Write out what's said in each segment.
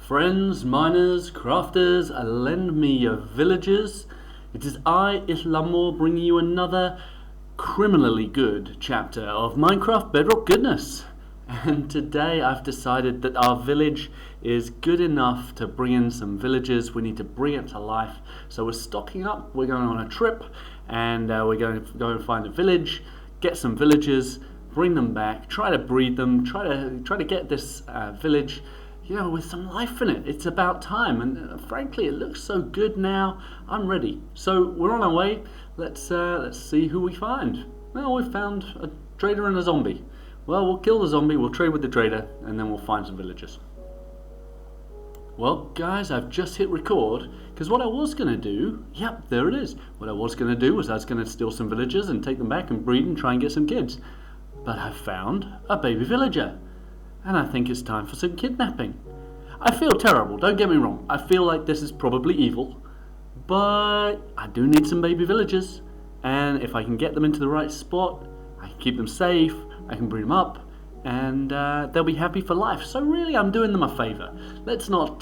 Friends, miners, crafters, lend me your villagers. It is I, Ilhamur, bringing you another criminally good chapter of Minecraft Bedrock Goodness. And today I've decided that our village is good enough to bring in some villagers. We need to bring it to life. So we're stocking up, we're going on a trip, and we're going to go and find a village, get some villagers, bring them back, try to breed them, try to get this village, with some life in it. It's about time, and frankly, it looks so good now. I'm ready. So we're on our way. Let's see who we find. Well, we found a trader and a zombie. Well, we'll kill the zombie, we'll trade with the trader, and then we'll find some villagers. Well, guys, I've just hit record, because what I was going to do, yep, there it is. What I was going to do was I was going to steal some villagers and take them back and breed and try and get some kids. But I found a baby villager, and I think it's time for some kidnapping. I feel terrible, don't get me wrong. I feel like this is probably evil, but I do need some baby villagers, and if I can get them into the right spot, I can keep them safe, I can breed them up, and they'll be happy for life. So really, I'm doing them a favor. Let's not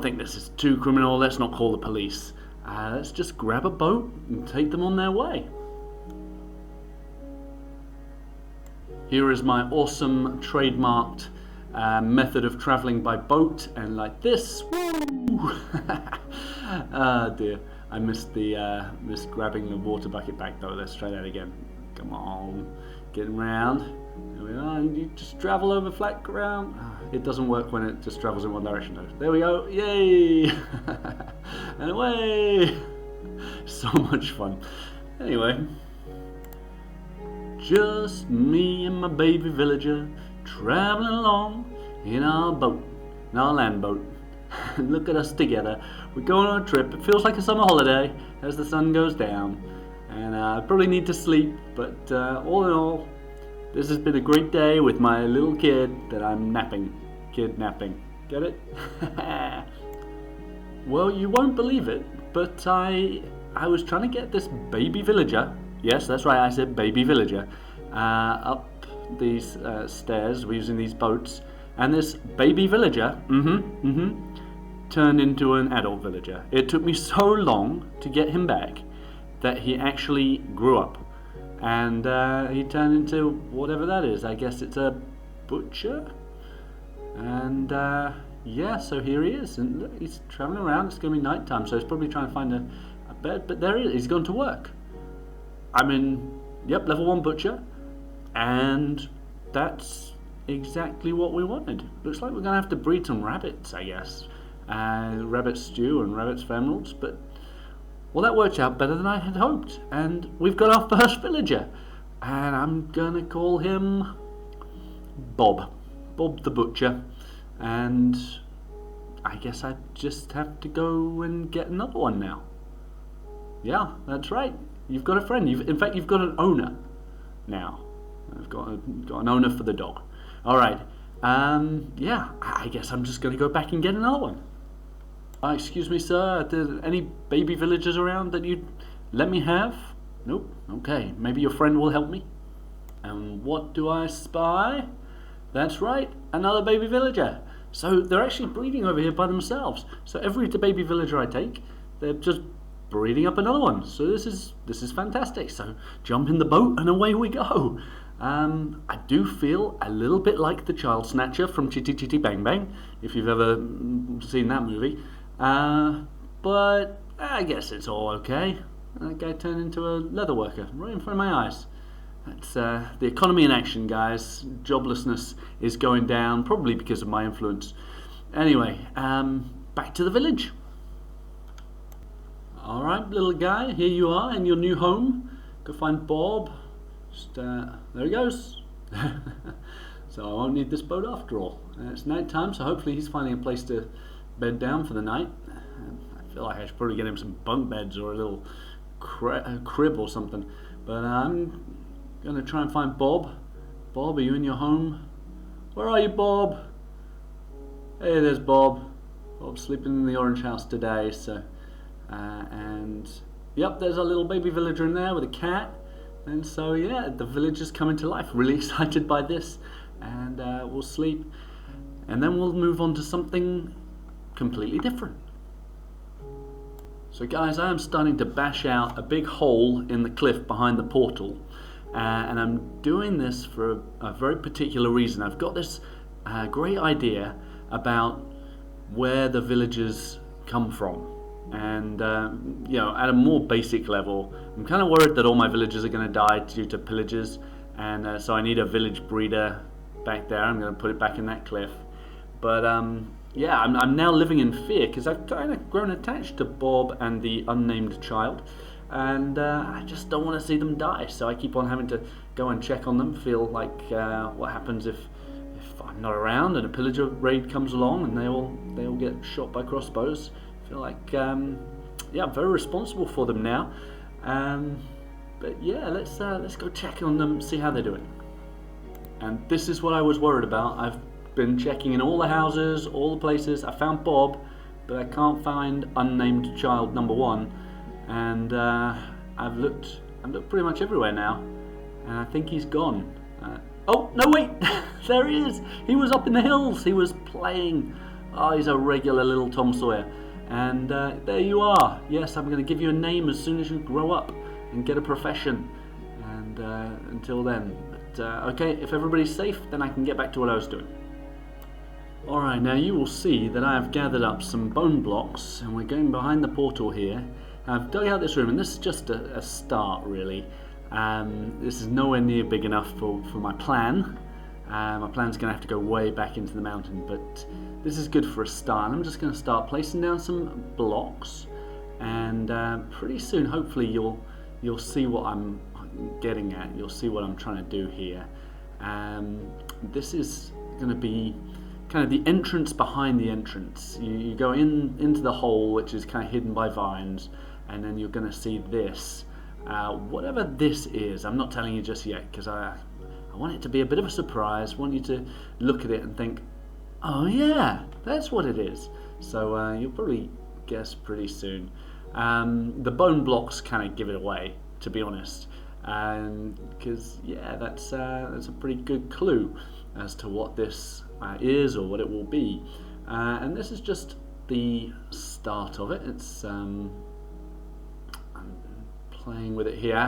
think this is too criminal. Let's not call the police. Let's just grab a boat and take them on their way. Here is my awesome trademarked method of traveling by boat, and like this. Woo! Ah dear, I missed grabbing the water bucket back though. Let's try that again. Come on, getting round. There we are, and you just travel over flat ground. It doesn't work when it just travels in one direction though. There we go, yay! And away! So much fun. Anyway, just me and my baby villager traveling along in our boat, in our land boat. Look at us together. We're going on a trip. It feels like a summer holiday as the sun goes down. And I probably need to sleep, but all in all, this has been a great day with my little kid that I'm napping. Kidnapping. Get it? Well, you won't believe it, but I was trying to get this baby villager, yes, that's right, I said baby villager, up these stairs. We're using these boats, and this baby villager, turned into an adult villager. It took me so long to get him back that he actually grew up, and he turned into whatever that is. I guess it's a butcher, and yeah, so here he is, and look, he's traveling around. It's going to be night time, so he's probably trying to find a bed, but there he is. He's gone to work. I'm in, yep, level 1 butcher, and that's exactly what we wanted. Looks like we're going to have to breed some rabbits, I guess. Rabbit stew and rabbit's emeralds, but well, that worked out better than I had hoped, and we've got our first villager, and I'm gonna call him Bob the Butcher, and I guess I just have to go and get another one now. Yeah, that's right, you've got a friend, in fact you've got an owner now. I've got an owner for the dog. Alright, yeah, I guess I'm just gonna go back and get another one. Excuse me, sir, are there any baby villagers around that you'd let me have? Nope. Okay, maybe your friend will help me. And what do I spy? That's right, another baby villager. So they're actually breeding over here by themselves. So every baby villager I take, they're just breeding up another one. So this is fantastic. So jump in the boat and away we go. I do feel a little bit like the child snatcher from Chitty Chitty Bang Bang, if you've ever seen that movie. But I guess it's all okay. That guy turned into a leather worker right in front of my eyes. That's the economy in action, guys. Joblessness is going down, probably because of my influence. Anyway, back to the village. Alright, little guy, here you are in your new home. Go find Bob. Just, there he goes. So I won't need this boat after all. It's night time, so hopefully he's finding a place to bed down for the night. I feel like I should probably get him some bunk beds or a little crib or something. But I'm going to try and find Bob. Bob, are you in your home? Where are you, Bob? Hey, there's Bob. Bob's sleeping in the orange house today. So, and yep, there's a little baby villager in there with a cat. And so yeah, the village is coming to life. Really excited by this, and we'll sleep. and then we'll move on to something completely different. So guys, I am starting to bash out a big hole in the cliff behind the portal, and I'm doing this for a very particular reason. I've got this great idea about where the villagers come from, and you know, at a more basic level, I'm kind of worried that all my villagers are going to die due to pillagers, and so I need a village breeder back there. I'm going to put it back in that cliff, but yeah, I'm now living in fear because I've kind of grown attached to Bob and the unnamed child, and I just don't want to see them die, so I keep on having to go and check on them. Feel like what happens if I'm not around and a pillager raid comes along and they all get shot by crossbows. I feel like yeah, I'm very responsible for them now. But yeah, let's go check on them, see how they're doing. And this is what I was worried about. I've been checking in all the houses, all the places. I found Bob, but I can't find unnamed child number 1. And I've looked pretty much everywhere now, and I think he's gone. Oh no, wait! There he is. He was up in the hills. He was playing. Oh, he's a regular little Tom Sawyer. And there you are. Yes, I'm going to give you a name as soon as you grow up and get a profession. And until then, but okay, if everybody's safe, then I can get back to what I was doing. Alright, now you will see that I have gathered up some bone blocks, and we're going behind the portal here. I've dug out this room, and this is just a start, really. This is nowhere near big enough for my plan. My plan's going to have to go way back into the mountain, but this is good for a start. I'm just going to start placing down some blocks, and pretty soon, hopefully, you'll see what I'm getting at. You'll see what I'm trying to do here. This is going to be kind of the entrance behind the entrance. You go into the hole, which is kind of hidden by vines, and then you're going to see this. Whatever this is, I'm not telling you just yet, because I want it to be a bit of a surprise. I want you to look at it and think, oh yeah, that's what it is. So you'll probably guess pretty soon. The bone blocks kind of give it away, to be honest, because yeah, that's a pretty good clue as to what this is or what it will be. And this is just the start of it. It's I'm playing with it here. I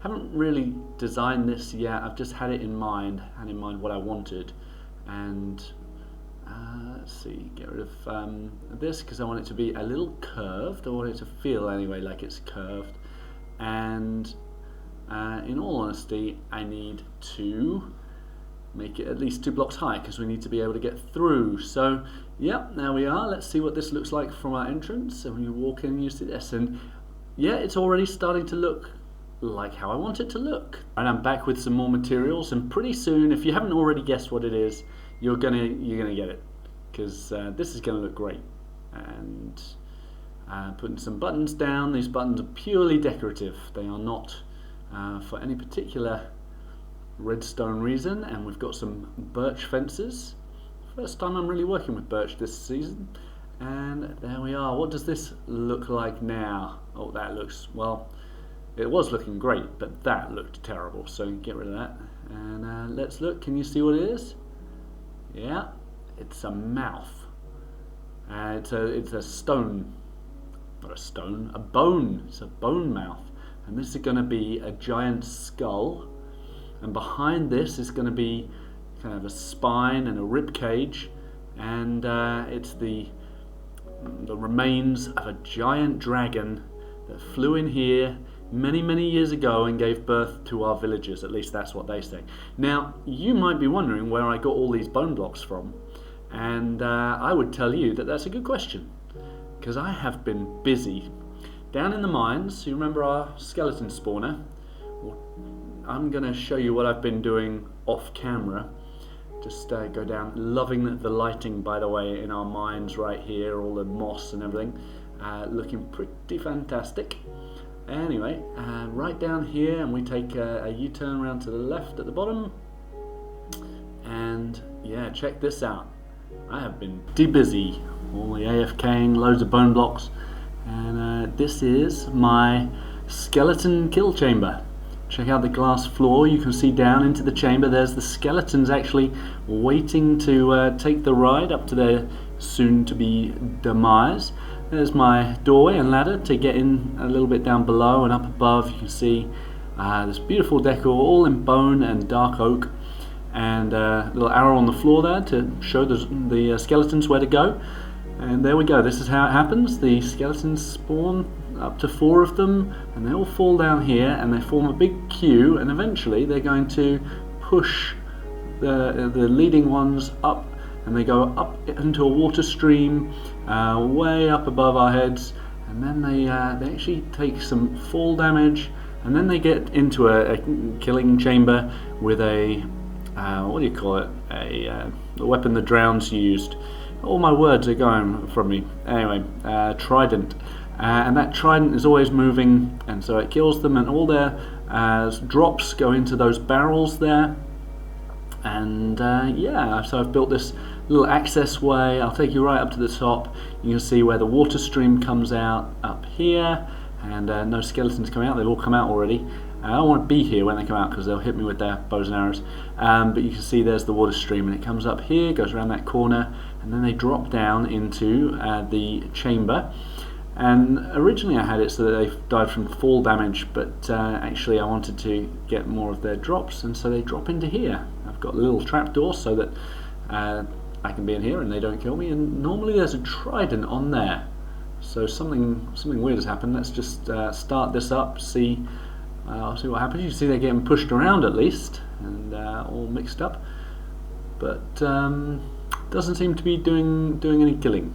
haven't really designed this yet. I've just had in mind what I wanted, and let's see, get rid of this because I want it to be a little curved. I want it to feel anyway like it's curved, and in all honesty, I need to make it at least 2 blocks high because we need to be able to get through. So yeah, there we are. Let's see what this looks like from our entrance. And when you walk in, you see this, and yeah, it's already starting to look like how I want it to look. And I'm back with some more materials, and pretty soon, if you haven't already guessed what it is, you're gonna get it, because this is gonna look great. And putting some buttons down. These buttons are purely decorative. They are not for any particular redstone reason. And we've got some birch fences. First time I'm really working with birch this season. And there we are. What does this look like now? Oh, that looks, well, it was looking great, but that looked terrible, so get rid of that. And let's look. Can you see what it is? Yeah, it's a mouth. It's a stone, not a stone, a bone. It's a bone mouth. And this is going to be a giant skull, and behind this is going to be kind of a spine and a rib cage, and it's the remains of a giant dragon that flew in here many years ago and gave birth to our villagers. At least that's what they say. Now, you might be wondering where I got all these bone blocks from, and I would tell you that that's a good question, because I have been busy down in the mines. You remember our skeleton spawner? Well, I'm going to show you what I've been doing off camera. Just go down, loving the lighting, by the way, in our mines right here, all the moss and everything, looking pretty fantastic. Anyway, right down here, and we take a U-turn around to the left at the bottom, and yeah, check this out. I have been busy, all the AFKing, loads of bone blocks, and this is my skeleton kill chamber. Check out the glass floor. You can see down into the chamber. There's the skeletons actually waiting to take the ride up to their soon-to-be demise. There's my doorway and ladder to get in a little bit down below, and up above you can see this beautiful decor, all in bone and dark oak, and a little arrow on the floor there to show the skeletons where to go. And there we go. This is how it happens. The skeletons spawn, up to 4 of them, and they all fall down here and they form a big queue, and eventually they're going to push the leading ones up, and they go up into a water stream way up above our heads, and then they actually take some fall damage, and then they get into a killing chamber with a what do you call it, a weapon the Drowns used. All my words are going from me. Anyway, trident. And that trident is always moving, and so it kills them, and all their drops go into those barrels there. And yeah, so I've built this little access way. I'll take you right up to the top. You can see where the water stream comes out up here, and no skeletons come out. They've all come out already. I don't want to be here when they come out because they'll hit me with their bows and arrows. But you can see there's the water stream, and it comes up here, goes around that corner, and then they drop down into the chamber. And originally I had it so that they died from fall damage, but actually I wanted to get more of their drops, and so they drop into here. I've got a little trapdoor so that I can be in here and they don't kill me, and normally there's a trident on there. So something weird has happened. Let's just start this up, see what happens. You see they're getting pushed around at least, and all mixed up, but doesn't seem to be doing any killing.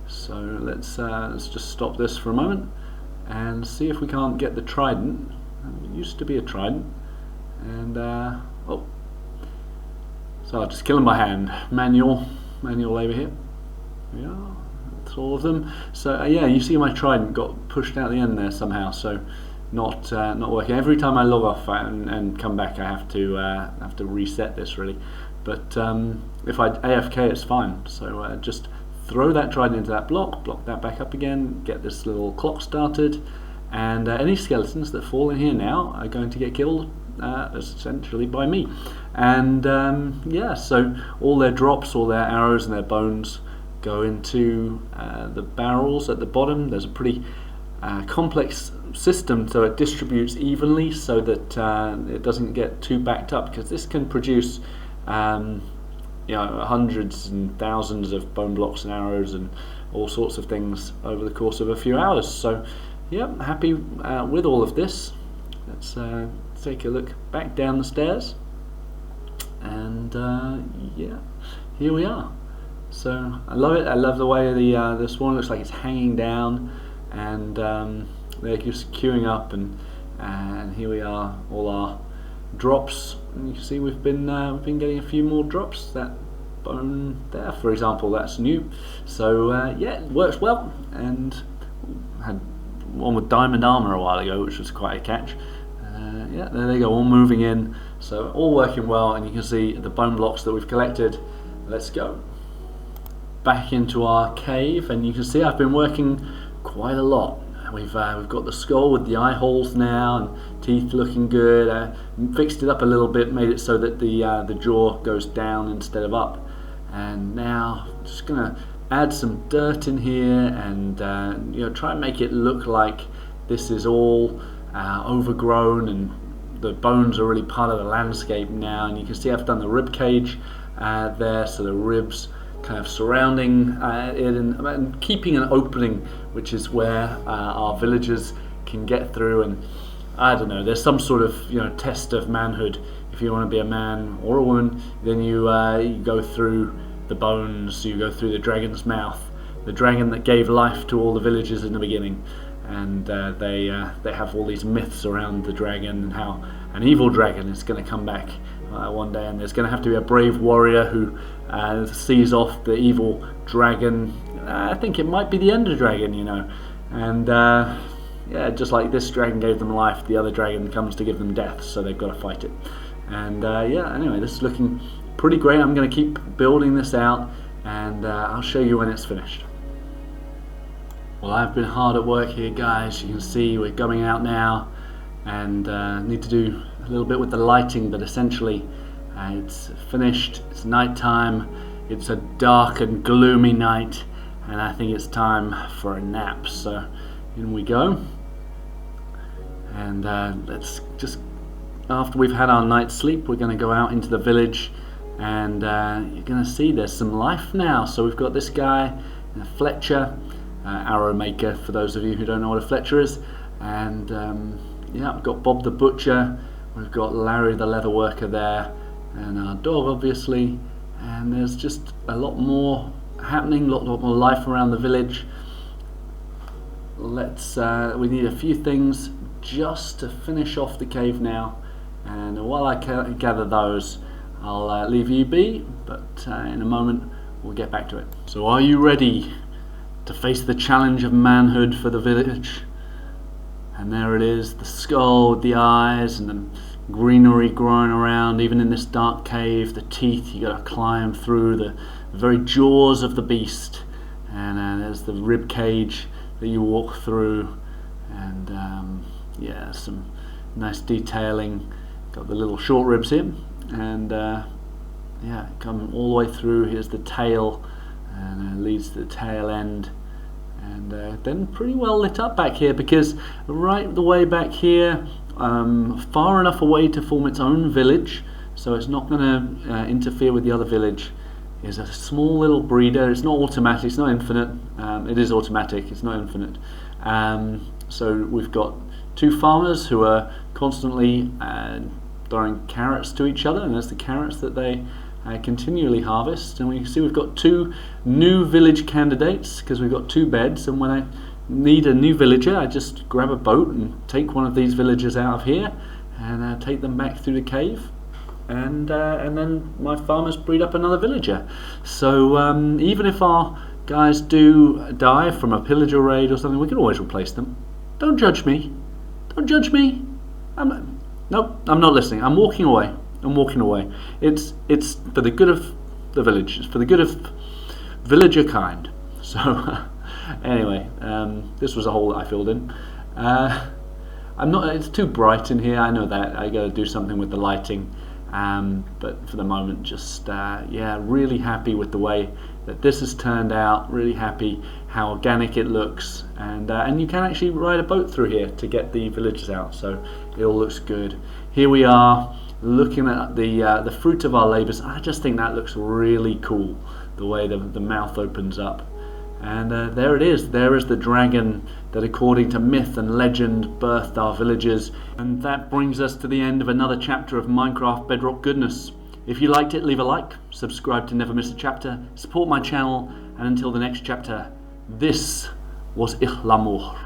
So let's just stop this for a moment and see if we can't get the trident. It used to be a trident, and oh, so I'll just kill them by hand. Manual labor here. Yeah, that's all of them. So yeah, you see my trident got pushed out the end there somehow. So not working. Every time I log off and come back, I have to reset this really. But if I AFK, it's fine. So just throw that trident into that block that back up again, get this little clock started, and any skeletons that fall in here now are going to get killed essentially by me. And yeah, so all their drops, all their arrows and their bones go into the barrels at the bottom. There's a pretty complex system, so it distributes evenly so that it doesn't get too backed up, because this can produce hundreds and thousands of bone blocks and arrows and all sorts of things over the course of a few hours. So yeah, happy with all of this. Let's take a look back down the stairs, and yeah, here we are. So I love it. I love the way the spawn looks like it's hanging down, and they're just queuing up, and here we are, all our drops. And you can see we've been getting a few more drops. That bone there, for example, that's new. So yeah, it works well. And had one with diamond armor a while ago, which was quite a catch. Yeah, there they go, all moving in. So all working well, and you can see the bone blocks that we've collected. Let's go back into our cave, and you can see I've been working quite a lot. We've got the skull with the eye holes now, and teeth looking good. Fixed it up a little bit, made it so that the jaw goes down instead of up. And now just gonna add some dirt in here, and try and make it look like this is all overgrown, and the bones are really part of the landscape now. And you can see I've done the rib cage there, so the ribs kind of surrounding it, and keeping an opening, which is where our villagers can get through. And I don't know, there's some sort of test of manhood. If you want to be a man or a woman, then you go through the bones, you go through the dragon's mouth, the dragon that gave life to all the villagers in the beginning. And they have all these myths around the dragon, and how an evil dragon is going to come back one day, and there's going to have to be a brave warrior who sees off the evil dragon. I think it might be the Ender Dragon, and yeah, just like this dragon gave them life, the other dragon comes to give them death, so they've got to fight it. And yeah, anyway, this is looking pretty great. I'm going to keep building this out, and I'll show you when it's finished. Well, I've been hard at work here, guys. You can see we're going out now, and need to do a little bit with the lighting, but essentially it's finished. It's night time. It's a dark and gloomy night, and I think it's time for a nap. So in we go, and let's just, after we've had our night's sleep, we're going to go out into the village, and you're going to see there's some life now. So we've got this guy, Fletcher, arrow maker, for those of you who don't know what a Fletcher is, and yeah, we've got Bob the butcher, we've got Larry the leather worker there, and our dog obviously, and there's just a lot more happening, a lot more life around the village. Let's we need a few things just to finish off the cave now, and while I gather those, I'll leave you be, but in a moment we'll get back to it. So are you ready to face the challenge of manhood for the village? And there it is, the skull with the eyes and the greenery growing around, even in this dark cave, the teeth, you gotta climb through the very jaws of the beast, and there's the rib cage that you walk through, and yeah, some nice detailing. Got the little short ribs here, and yeah, come all the way through. Here's the tail, and leads to the tail end, and then pretty well lit up back here, because right the way back here, far enough away to form its own village, so it's not going to interfere with the other village, is a small little breeder. It's not automatic, it's not infinite. It is automatic, it's not infinite. So we've got two farmers who are constantly throwing carrots to each other, and there's the carrots that they continually harvest. And we can see we've got two new village candidates, because we've got two beds, and when I need a new villager, I just grab a boat and take one of these villagers out of here and take them back through the cave, and then my farmers breed up another villager. So even if our guys do die from a pillager raid or something, we can always replace them. Don't judge me. Don't judge me. Nope, I'm not listening. I'm walking away. I'm walking away. It's for the good of the village. It's for the good of villager kind. So anyway, this was a hole that I filled in. I'm not. It's too bright in here. I know that. I got to do something with the lighting. But for the moment, just yeah, really happy with the way that this has turned out. Really happy how organic it looks, and you can actually ride a boat through here to get the villagers out. So it all looks good. Here we are, looking at the fruit of our labours. I just think that looks really cool, the way the mouth opens up. And there it is. There is the dragon that, according to myth and legend, birthed our villagers. And that brings us to the end of another chapter of Minecraft Bedrock goodness. If you liked it, leave a like, subscribe to never miss a chapter, support my channel, and until the next chapter, this was Ilhamur.